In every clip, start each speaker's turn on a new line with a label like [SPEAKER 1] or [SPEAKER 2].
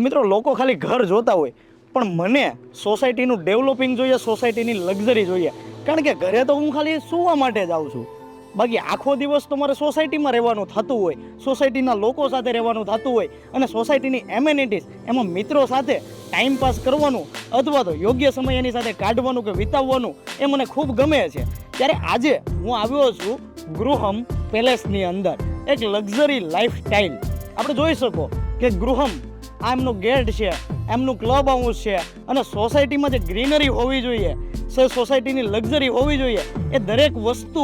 [SPEAKER 1] મિત્રો લોકો ખાલી ઘર જોતા હોય, પણ મને સોસાયટીનું ડેવલપિંગ જોઈએ, સોસાયટીની લક્ઝરી જોઈએ. કારણ કે ઘરે તો હું ખાલી સૂવા માટે જ આવું છું. બાકી આખો દિવસ તો મારે સોસાયટીમાં રહેવાનું થતું હોય, સોસાયટીના લોકો સાથે રહેવાનું થતું હોય, અને સોસાયટીની એમેનિટીઝ એમાં મિત્રો સાથે ટાઈમ પાસ કરવાનું અથવા તો યોગ્ય સમય એની સાથે કાઢવાનું કે વિતાવવાનું એ મને ખૂબ ગમે છે. ત્યારે આજે હું આવ્યો છું ગૃહમ પેલેસની અંદર, એક લક્ઝરી લાઈફ સ્ટાઈલ. આપણે જોઈ શકો કે ગૃહમ આ એમનો ગેટ છે, એમનું ક્લબ હાઉસ છે, અને સોસાયટીમાં જે ગ્રીનરી હોવી જોઈએ, સોસાયટીની લક્ઝરી હોવી જોઈએ, એ દરેક વસ્તુ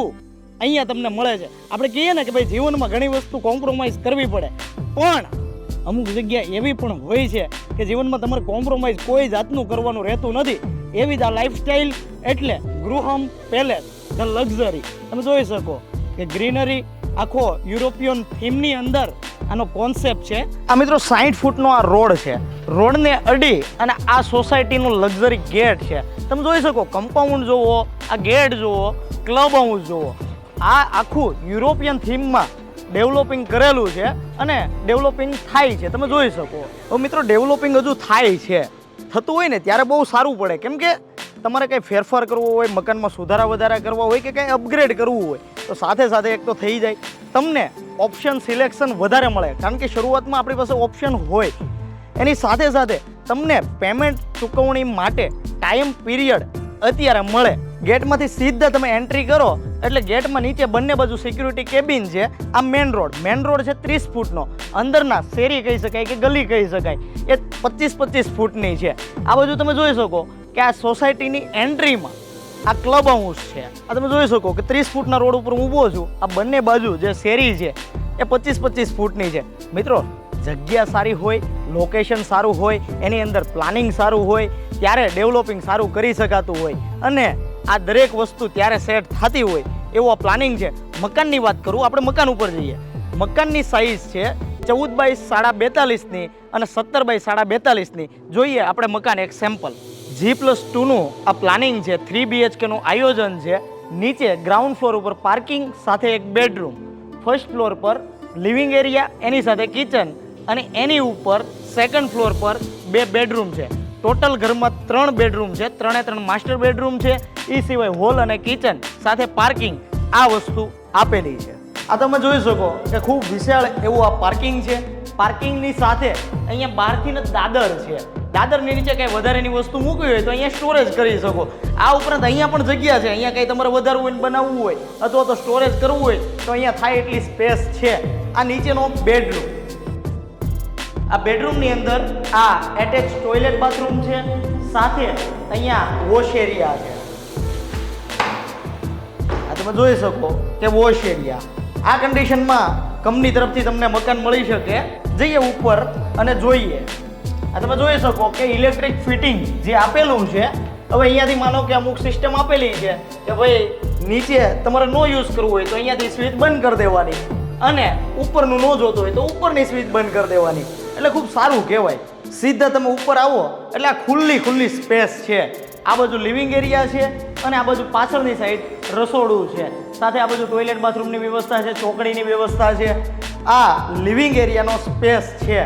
[SPEAKER 1] અહીંયા તમને મળે છે. આપણે કહીએ ને કે ભાઈ જીવનમાં ઘણી વસ્તુ કોમ્પ્રોમાઇઝ કરવી પડે, પણ અમુક જગ્યા એવી પણ હોય છે કે જીવનમાં તમારે કોમ્પ્રોમાઇઝ કોઈ જાતનું કરવાનું રહેતું નથી. એવી જ આ લાઈફસ્ટાઈલ એટલે ગૃહમ પેલેસ ધ લક્ઝરી. તમે જોઈ શકો કે ગ્રીનરી આખો યુરોપિયન થીમની અંદર આનો કોન્સેપ્ટ છે. આ મિત્રો 60 ફૂટનો આ રોડ છે, રોડને અડી અને આ સોસાયટીનું લક્ઝરી ગેટ છે. તમે જોઈ શકો કમ્પાઉન્ડ જુઓ, આ ગેટ જુઓ, ક્લબ હાઉસ જુઓ. આ આખું યુરોપિયન થીમમાં ડેવલપિંગ કરેલું છે અને ડેવલપિંગ થાય છે. તમે જોઈ શકો. હવે મિત્રો ડેવલપિંગ હજુ થાય છે, થતું હોય ને ત્યારે બહુ સારું પડે, કેમ કે તમારે કંઈ ફેરફાર કરવો હોય, મકાનમાં સુધારા વધારા કરવા હોય કે કંઈ અપગ્રેડ કરવું હોય તો સાથે સાથે એક તો થઈ જાય. તમને ઓપ્શન સિલેક્શન વધારે મળે, કારણ કે શરૂઆતમાં આપણી પાસે ઓપ્શન હોય. એની સાથે સાથે તમને પેમેન્ટ ચૂકવણી માટે ટાઈમ પીરિયડ અત્યારે મળે. ગેટમાંથી સીધા તમે એન્ટ્રી કરો એટલે ગેટમાં નીચે બંને બાજુ સિક્યુરિટી કેબિન છે. આ મેન રોડ છે 30 ફૂટનો, અંદરના શેરી કહી શકાય કે ગલી કહી શકાય એ 25 ફૂટની છે. આ બાજુ તમે જોઈ શકો કે આ સોસાયટીની એન્ટ્રીમાં આ ક્લબ હાઉસ છે. આ તમે જોઈ શકો કે 30 ફૂટના રોડ ઉપર હું ઊભો છું. આ બંને બાજુ જે શેરી છે એ 25 ફૂટની છે. મિત્રો જગ્યા સારી હોય, લોકેશન સારું હોય, એની અંદર પ્લાનિંગ સારું હોય, ત્યારે ડેવલપિંગ સારું કરી શકાતું હોય, અને આ દરેક વસ્તુ ત્યારે સેટ થતી હોય એવો પ્લાનિંગ છે. મકાનની વાત કરું, આપણે મકાન ઉપર જઈએ. મકાનની સાઇઝ છે 14 બાય 42.5ની અને 17 બાય 42.5ની. જોઈએ આપણે મકાન એક સેમ્પલ. G+2નું આ પ્લાનિંગ છે, 3 BHKનું આયોજન છે. નીચે ગ્રાઉન્ડ ફ્લોર ઉપર પાર્કિંગ સાથે એક બેડરૂમ, ફર્સ્ટ ફ્લોર પર લિવિંગ એરિયા એની સાથે કિચન, અને એની ઉપર સેકન્ડ ફ્લોર પર 2 બેડરૂમ છે. ટોટલ ઘરમાં 3 બેડરૂમ છે, 3 માસ્ટર બેડરૂમ છે. એ સિવાય હોલ અને કિચન સાથે પાર્કિંગ આ વસ્તુ આપેલી છે. આ તમે જોઈ શકો કે ખૂબ વિશાળ એવું આ પાર્કિંગ છે. પાર્કિંગની સાથે અહીંયા બહારથી જ દાદર છે. દાદરની નીચે કંઈ વધારેની વસ્તુ મૂકવી હોય તો અહીંયા સ્ટોરેજ કરી શકો. આ ઉપરાંત અહીંયા પણ જગ્યા છે. અહીંયા કંઈ તમારે વધારવું હોય, બનાવવું હોય અથવા તો સ્ટોરેજ કરવું હોય તો અહીંયા થાય એટલી સ્પેસ છે. આ નીચેનો બેડરૂમ, આ બેડરૂમની અંદર આ એટેચ ટોયલેટ બાથરૂમ છે, સાથે અહીંયા વોશ એરિયા છે. આ તમે જોઈ શકો કે વોશ એરિયા. આ કન્ડિશનમાં કંપની તરફથી તમને મકાન મળી શકે. જઈએ ઉપર અને જોઈએ. આ તમે જોઈ શકો કે ઇલેક્ટ્રિક ફિટિંગ જે આપેલું છે. હવે અહીંયાથી માનો કે અમુક સિસ્ટમ આપેલી છે કે ભાઈ નીચે તમારે નો યુઝ કરવું હોય તો અહીંયાથી સ્વિચ બંધ કરી દેવાની, અને ઉપરનું નો જોતું હોય તો ઉપરની સ્વિચ બંધ કરી દેવાની. એટલે ખૂબ સારું કહેવાય. સીધા તમે ઉપર આવો એટલે આ ખુલ્લી સ્પેસ છે. આ બાજુ લિવિંગ એરિયા છે અને આ બાજુ પાછળની સાઈડ રસોડું છે. સાથે આ બાજુ ટોયલેટ બાથરૂમની વ્યવસ્થા છે, ચોકડીની વ્યવસ્થા છે. આ લિવિંગ એરિયાનો સ્પેસ છે.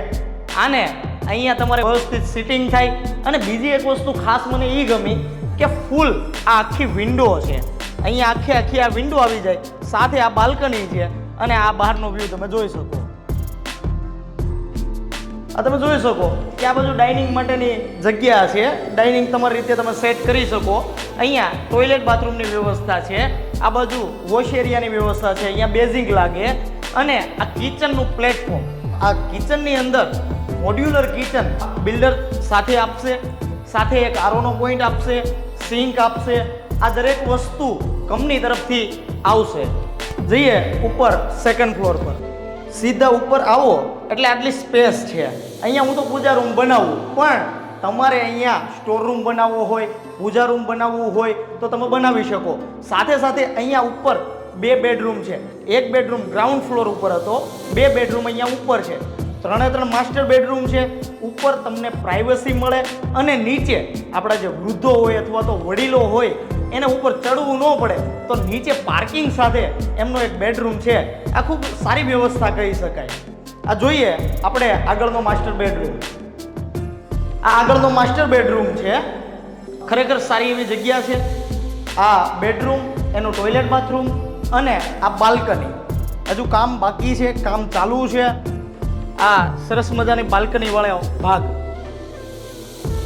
[SPEAKER 1] આને અહીંયા તમારે વ્યવસ્થિત સિટિંગ થાય. અને બીજી એક વસ્તુ ખાસ મને એ ગમી કે ફૂલ આ આખી વિન્ડો છે. અહીંયા આખી આ વિન્ડો આવી જાય, સાથે આ બાલ્કની છે, અને આ બહારનો વ્યૂ તમે જોઈ શકો. આ તમે જોઈ શકો કે આ બાજુ ડાઇનિંગ માટેની જગ્યા છે. ડાઇનિંગ તમારી રીતે તમે સેટ કરી શકો. અહીંયા ટોયલેટ બાથરૂમની વ્યવસ્થા છે. આ બાજુ વોશ એરિયાની વ્યવસ્થા છે. અહીંયા બેઝિંગ લાગે. અને આ કિચનનું પ્લેટફોર્મ, આ કિચનની અંદર મોડ્યુલર કિચન બિલ્ડર સાથે આપશે, સાથે એક આરોનો પોઈન્ટ આપશે, સિંક આપશે. આ દરેક વસ્તુ કંપની તરફથી આવશે. જઈએ ઉપર સેકન્ડ ફ્લોર પર. સીધા ઉપર આવો એટલે આટલી સ્પેસ છે. અહીંયા હું તો પૂજા રૂમ બનાવું, પણ તમારે અહીંયા સ્ટોર રૂમ બનાવવો હોય, પૂજા રૂમ બનાવવું હોય તો તમે બનાવી શકો. સાથે સાથે અહીંયા ઉપર 2 બેડરૂમ છે. એક બેડરૂમ ગ્રાઉન્ડ ફ્લોર ઉપર હતો, 2 બેડરૂમ અહીંયા ઉપર છે. 3 માસ્ટર બેડરૂમ છે. ઉપર તમને પ્રાઇવસી મળે, અને નીચે આપણા જે વૃદ્ધો હોય અથવા તો વડીલો હોય એને ઉપર ચડવું ન પડે તો નીચે પાર્કિંગ સાથે એમનો એક બેડરૂમ છે. આ ખૂબ સારી વ્યવસ્થા કહી શકાય. આ જોઈએ આપણે આગળનો માસ્ટર બેડરૂમ. આ આગળનો માસ્ટર બેડરૂમ છે, ખરેખર સારી એવી જગ્યા છે. આ બેડરૂમ, એનું ટોયલેટ બાથરૂમ અને આ બાલ્કની. હજુ કામ બાકી છે, કામ ચાલુ છે. આ સરસ મજાની બાલ્કની વાળો ભાગ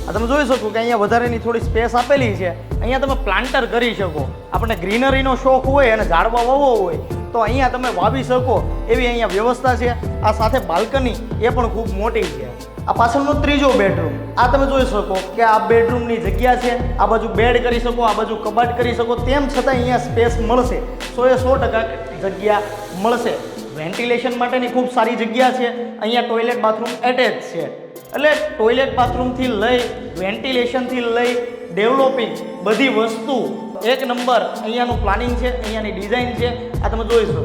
[SPEAKER 1] આ તમે જોઈ શકો કે અહીંયા વધારેની થોડી સ્પેસ આપેલી છે. અહીંયા તમે પ્લાન્ટર કરી શકો. આપણે ગ્રીનરીનો શોખ હોય અને ઝાડવા વાવવો હોય તો અહીંયા તમે વાવી શકો એવી અહીંયા વ્યવસ્થા છે. આ સાથે બાલ્કની એ પણ ખૂબ મોટી છે. આ પાછળનો ત્રીજો બેડરૂમ. આ તમે જોઈ શકો કે આ બેડરૂમની જગ્યા છે. આ બાજુ બેડ કરી શકો, આ બાજુ કબાટ કરી શકો. તેમ છતાં અહીંયા સ્પેસ મળશે, 100% જગ્યા મળશે. વેન્ટિલેશન માટેની ખૂબ સારી જગ્યા છે. અહીંયા ટોયલેટ બાથરૂમ એટેચ છે. એટલે ટોયલેટ બાથરૂમથી લઈ વેન્ટિલેશનથી લઈ ડેવલપિંગ બધી વસ્તુ એક નંબર અહીંયાનું પ્લાનિંગ છે, અહીંયાની ડિઝાઇન છે. આ તમે જોઈ શકો.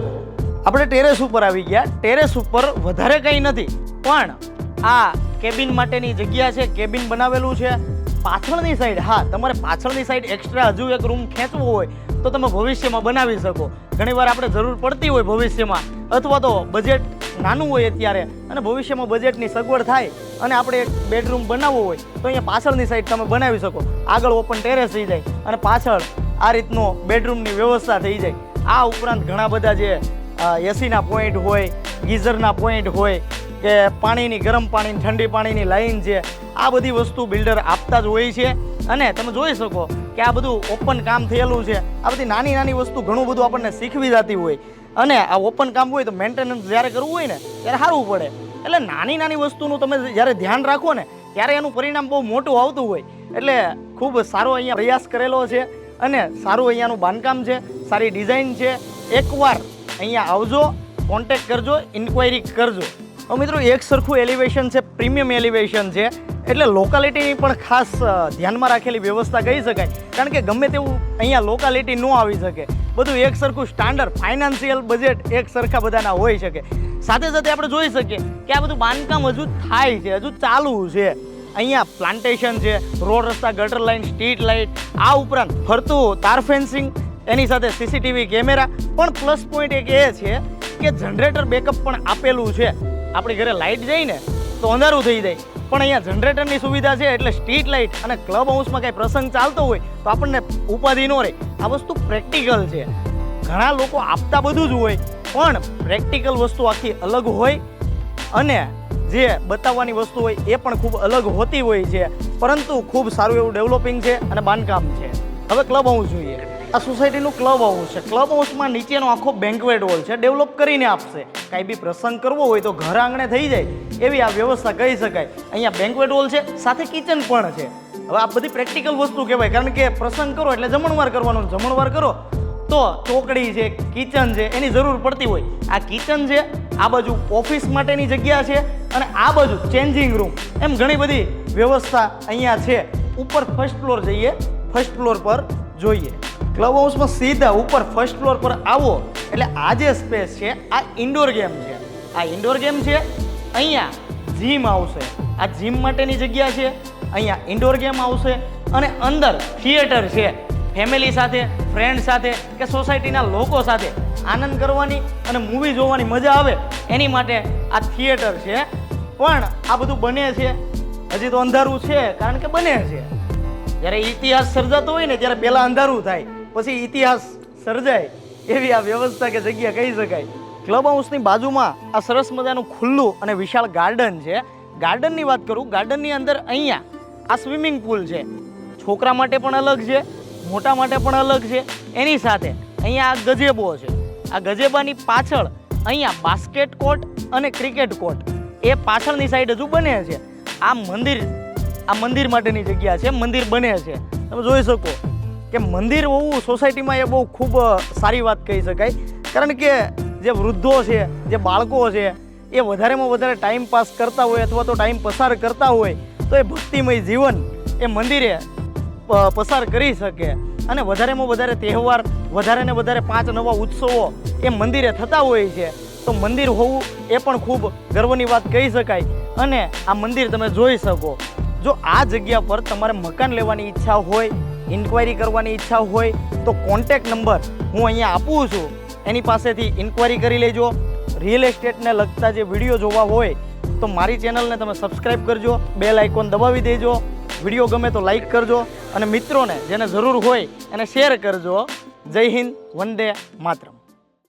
[SPEAKER 1] આપણે ટેરેસ ઉપર આવી ગયા. ટેરેસ ઉપર વધારે કંઈ નથી, પણ આ કેબિન માટેની જગ્યા છે. કેબિન બનાવેલું છે. પાછળની સાઈડ, હા, તમારે પાછળની સાઈડ એક્સ્ટ્રા હજુ એક રૂમ ખેંચવો હોય તો તમે ભવિષ્યમાં બનાવી શકો. ઘણીવાર આપણે જરૂર પડતી હોય ભવિષ્યમાં, અથવા તો બજેટ નાનું હોય અત્યારે અને ભવિષ્યમાં બજેટની સગવડ થાય અને આપણે એક બેડરૂમ બનાવવો હોય તો અહીંયા પાછળની સાઈડ તમે બનાવી શકો. આગળ ઓપન ટેરેસ થઈ જાય અને પાછળ આ રીતનો બેડરૂમની વ્યવસ્થા થઈ જાય. આ ઉપરાંત ઘણા બધા જે એસીના પોઈન્ટ હોય, ગીઝરના પોઈન્ટ હોય કે પાણીની, ગરમ પાણીની, ઠંડી પાણીની લાઈન છે, આ બધી વસ્તુ બિલ્ડર આપતા જ હોય છે. અને તમે જોઈ શકો કે આ બધું ઓપન કામ થયેલું છે. આ બધી નાની નાની વસ્તુ ઘણું બધું આપણને શીખવી જતી હોય. અને આ ઓપન કામ હોય તો મેન્ટેનન્સ જ્યારે કરવું હોય ને ત્યારે સારું પડે. એટલે નાની નાની વસ્તુનું તમે જ્યારે ધ્યાન રાખો ને ત્યારે એનું પરિણામ બહુ મોટું આવતું હોય. એટલે ખૂબ સારો અહીંયા પ્રયાસ કરેલો છે અને સારું અહીંયાનું બાંધકામ છે, સારી ડિઝાઇન છે. એકવાર અહીંયા આવજો, કોન્ટેક્ટ કરજો, ઇન્ક્વાયરી કરજો. તો મિત્રો, એક સરખું એલિવેશન છે, પ્રીમિયમ એલિવેશન છે. એટલે લોકાલિટીની પણ ખાસ ધ્યાનમાં રાખેલી વ્યવસ્થા કહી શકાય. કારણ કે ગમે તેવું અહીંયા લોકાલિટી ન આવી શકે. બધું એક સરખું સ્ટાન્ડર્ડ, ફાઇનાન્શિયલ બજેટ એક સરખા બધાના હોઈ શકે. સાથે સાથે આપણે જોઈ શકીએ કે આ બધું બાંધકામ હજુ થાય છે, હજુ ચાલુ છે. અહીંયા પ્લાન્ટેશન છે, રોડ રસ્તા, ગટર લાઇન, સ્ટ્રીટ લાઇટ, આ ઉપરાંત ફરતું તાર ફેન્સિંગ, એની સાથે સીસીટીવી કેમેરા. પણ પ્લસ પોઈન્ટ એક એ છે કે જનરેટર બેકઅપ પણ આપેલું છે. આપણી ઘરે લાઇટ જાય ને તો અંધારું થઈ જાય, પણ અહીંયા જનરેટરની સુવિધા છે. એટલે સ્ટ્રીટ લાઇટ અને ક્લબ હાઉસમાં કાંઈ પ્રસંગ ચાલતો હોય તો આપણને ઉપાધિ ન રહે. આ વસ્તુ પ્રેક્ટિકલ છે. ઘણા લોકો આપતા બધું જ હોય, પણ પ્રેક્ટિકલ વસ્તુ આખી અલગ હોય અને જે બતાવવાની વસ્તુ હોય એ પણ ખૂબ અલગ હોતી હોય છે. પરંતુ ખૂબ સારું એવું ડેવલપિંગ છે અને બાંધકામ છે. હવે ક્લબ હાઉસ જોઈએ. આ સોસાયટીનું ક્લબ હાઉસ છે. ક્લબ હાઉસમાં નીચેનો આખો બેન્ક્વેટ હોલ છે, ડેવલપ કરીને આપશે. કાંઈ બી પ્રસંગ કરવો હોય તો ઘર આંગણે થઈ જાય એવી આ વ્યવસ્થા કહી શકાય. અહીંયા બેન્ક્વેટ હોલ છે, સાથે કિચન પણ છે. હવે આ બધી પ્રેક્ટિકલ વસ્તુ કહેવાય, કારણ કે પ્રસંગ કરો એટલે જમણવાર કરવાનો. જમણવાર કરો તો ચોકડી છે, કિચન છે, એની જરૂર પડતી હોય. આ કિચન છે, આ બાજુ ઓફિસ માટેની જગ્યા છે અને આ બાજુ ચેન્જિંગ રૂમ. એમ ઘણી બધી વ્યવસ્થા અહીંયા છે. ઉપર ફર્સ્ટ ફ્લોર જઈએ, ફર્સ્ટ ફ્લોર પર જોઈએ. ક્લબ હાઉસમાં સીધા ઉપર ફર્સ્ટ ફ્લોર પર આવો એટલે આ જે સ્પેસ છે આ ઇન્ડોર ગેમ છે. આ ઇન્ડોર ગેમ છે. અહીંયા જીમ આવશે. આ જીમ માટેની જગ્યા છે. અહીંયા ઇન્ડોર ગેમ આવશે અને અંદર થિયેટર છે. ફેમિલી સાથે, ફ્રેન્ડ સાથે કે સોસાયટીના લોકો સાથે આનંદ કરવાની અને મૂવી જોવાની મજા આવે એની માટે આ થિયેટર છે. પણ આ બધું બને છે, હજી તો અંધારું છે કારણ કે બને છે. જ્યારે ઇતિહાસ સર્જાતો હોય ને ત્યારે પહેલાં અંધારું થાય, પછી ઇતિહાસ સર્જાય એવી આ વ્યવસ્થા કે જગ્યા કહી શકાય. ક્લબ હાઉસની બાજુમાં આ સરસ મજાનું ખુલ્લું અને વિશાળ ગાર્ડન છે. ગાર્ડનની વાત કરું, ગાર્ડનની અંદર અહીંયા આ સ્વિમિંગ પુલ છે. છોકરા માટે પણ અલગ છે, મોટા માટે પણ અલગ છે. એની સાથે અહીંયા આ ગજેબો છે. આ ગજેબાની પાછળ અહીંયા બાસ્કેટ કોર્ટ અને ક્રિકેટ કોર્ટ એ પાછળની સાઈડ હજુ બને છે. આ મંદિર માટેની જગ્યા છે. મંદિર બને છે. તમે જોઈ શકો કે મંદિર હોવું સોસાયટીમાં એ બહુ ખૂબ સારી વાત કહી શકાય. કારણ કે જે વૃદ્ધો છે, જે બાળકો છે, એ વધારેમાં વધારે ટાઈમ પાસ કરતા હોય અથવા તો ટાઈમ પસાર કરતા હોય તો એ ભક્તિમય જીવન એ મંદિરે પસાર કરી શકે. અને વધારેમાં વધારે તહેવાર, વધારે ને વધારે 5 નવા ઉત્સવો એ મંદિરે થતા હોય છે. તો મંદિર હોવું એ પણ ખૂબ ગર્વની વાત કહી શકાય. અને આ મંદિર તમે જોઈ શકો. જો આ જગ્યા પર તમારે મકાન લેવાની ઈચ્છા હોય, ઇન્ક્વાયરી કરવાની ઈચ્છા હોય તો કોન્ટેક્ટ નંબર હું અહીંયા આપું છું. એની પાસેથી ઇન્ક્વાયરી કરી લેજો. રિયલ એસ્ટેટને લગતા જે વિડીયો જોવા હોય તો મારી ચેનલને તમે સબસ્ક્રાઈબ કરજો, બેલ આઇકોન દબાવી દેજો, વિડીયો ગમે તો લાઈક કરજો અને મિત્રોને જેને જરૂર હોય એને શેર કરજો. જય હિન્દ, વંદે માતરમ.